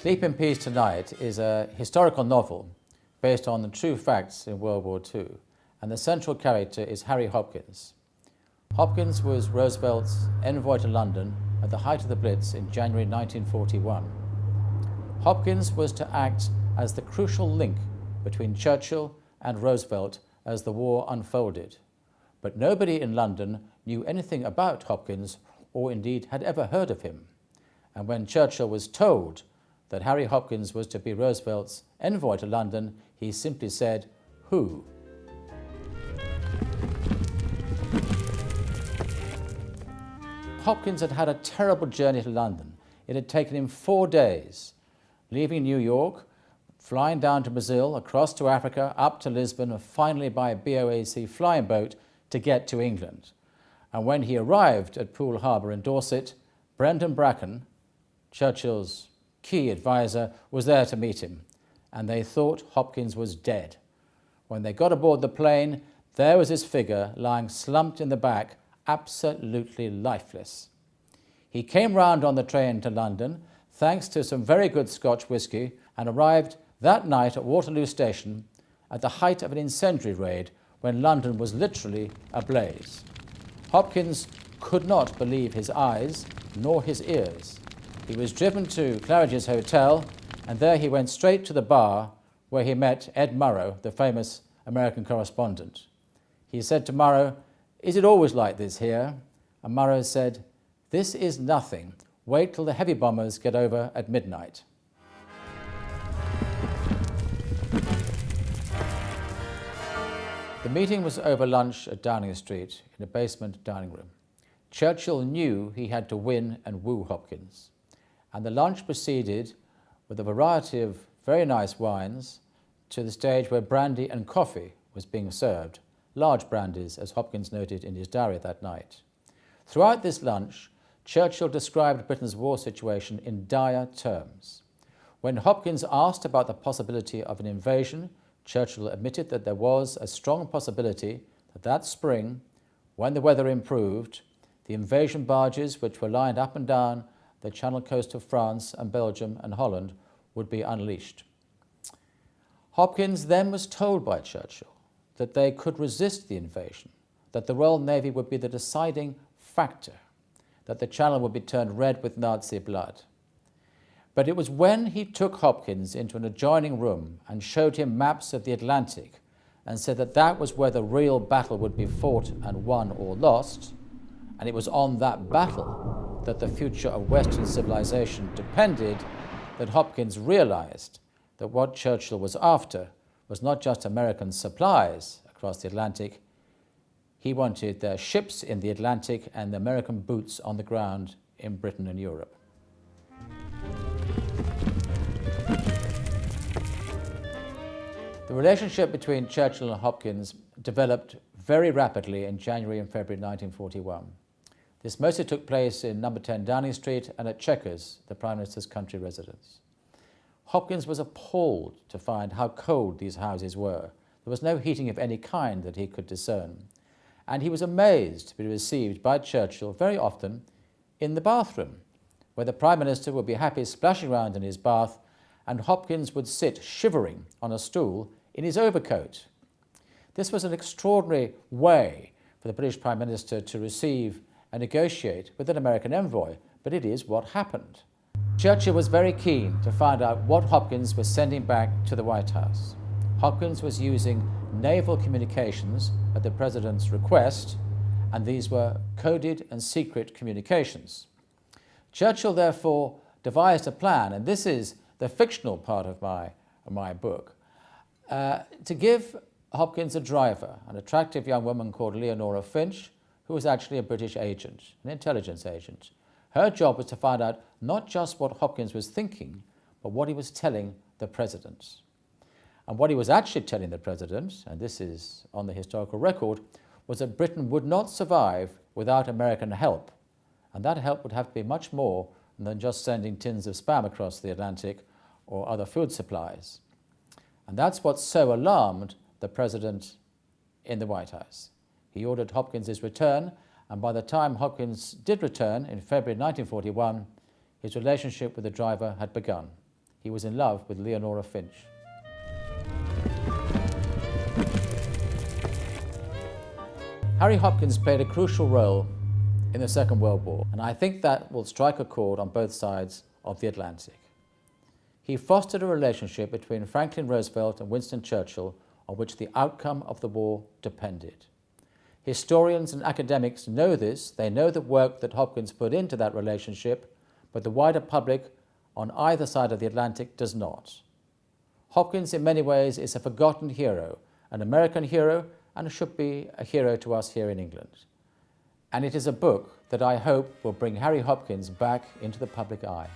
Sleep in Peace Tonight is a historical novel based on the true facts in World War II, and the central character is Harry Hopkins. Hopkins was Roosevelt's envoy to London at the height of the Blitz in January 1941. Hopkins was to act as the crucial link between Churchill and Roosevelt as the war unfolded. But nobody in London knew anything about Hopkins or indeed had ever heard of him. And when Churchill was told that Harry Hopkins was to be Roosevelt's envoy to London, he simply said, "Who?" Hopkins had had a terrible journey to London. It had taken him 4 days, leaving New York, flying down to Brazil, across to Africa, up to Lisbon, and finally by a BOAC flying boat to get to England. And when he arrived at Poole Harbour in Dorset, Brendan Bracken, Churchill's key advisor, was there to meet him, and they thought Hopkins was dead. When they got aboard the plane, there was his figure lying slumped in the back, absolutely lifeless. He came round on the train to London, thanks to some very good Scotch whisky, and arrived that night at Waterloo Station at the height of an incendiary raid when London was literally ablaze. Hopkins could not believe his eyes nor his ears. He was driven to Claridge's Hotel, and there he went straight to the bar where he met Ed Murrow, the famous American correspondent. He said to Murrow, "Is it always like this here?" And Murrow said, "This is nothing. Wait till the heavy bombers get over at midnight." The meeting was over lunch at Downing Street in a basement dining room. Churchill knew he had to win and woo Hopkins, and the lunch proceeded with a variety of very nice wines to the stage where brandy and coffee was being served, large brandies, as Hopkins noted in his diary that night. Throughout this lunch, Churchill described Britain's war situation in dire terms. When Hopkins asked about the possibility of an invasion, Churchill admitted that there was a strong possibility that spring, when the weather improved, the invasion barges which were lined up and down the Channel coast of France and Belgium and Holland would be unleashed. Hopkins then was told by Churchill that they could resist the invasion, that the Royal Navy would be the deciding factor, that the Channel would be turned red with Nazi blood. But it was when he took Hopkins into an adjoining room and showed him maps of the Atlantic and said that that was where the real battle would be fought and won or lost, and it was on that battle that the future of Western civilization depended, that Hopkins realized that what Churchill was after was not just American supplies across the Atlantic. He wanted their ships in the Atlantic and the American boots on the ground in Britain and Europe. The relationship between Churchill and Hopkins developed very rapidly in January and February 1941. This mostly took place in number 10 Downing Street and at Chequers, the Prime Minister's country residence. Hopkins was appalled to find how cold these houses were. There was no heating of any kind that he could discern. And he was amazed to be received by Churchill very often in the bathroom, where the Prime Minister would be happy splashing around in his bath, and Hopkins would sit shivering on a stool in his overcoat. This was an extraordinary way for the British Prime Minister to receive and negotiate with an American envoy, but it is what happened. Churchill was very keen to find out what Hopkins was sending back to the White House. Hopkins was using naval communications at the President's request, and these were coded and secret communications. Churchill therefore devised a plan, and this is the fictional part of my book, to give Hopkins a driver, an attractive young woman called Leonora Finch, who was actually a British agent, an intelligence agent. Her job was to find out not just what Hopkins was thinking, but what he was telling the President. And what he was actually telling the President, and this is on the historical record, was that Britain would not survive without American help. And that help would have to be much more than just sending tins of spam across the Atlantic or other food supplies. And that's what so alarmed the President in the White House. He ordered Hopkins' return, and by the time Hopkins did return in February 1941, his relationship with the driver had begun. he was in love with Leonora Finch. Harry Hopkins played a crucial role in the Second World War, and I think that will strike a chord on both sides of the Atlantic. He fostered a relationship between Franklin Roosevelt and Winston Churchill on which the outcome of the war depended. Historians and academics know this. They know the work that Hopkins put into that relationship, but the wider public on either side of the Atlantic does not. Hopkins, in many ways, is a forgotten hero, an American hero, and should be a hero to us here in England. And it is a book that I hope will bring Harry Hopkins back into the public eye.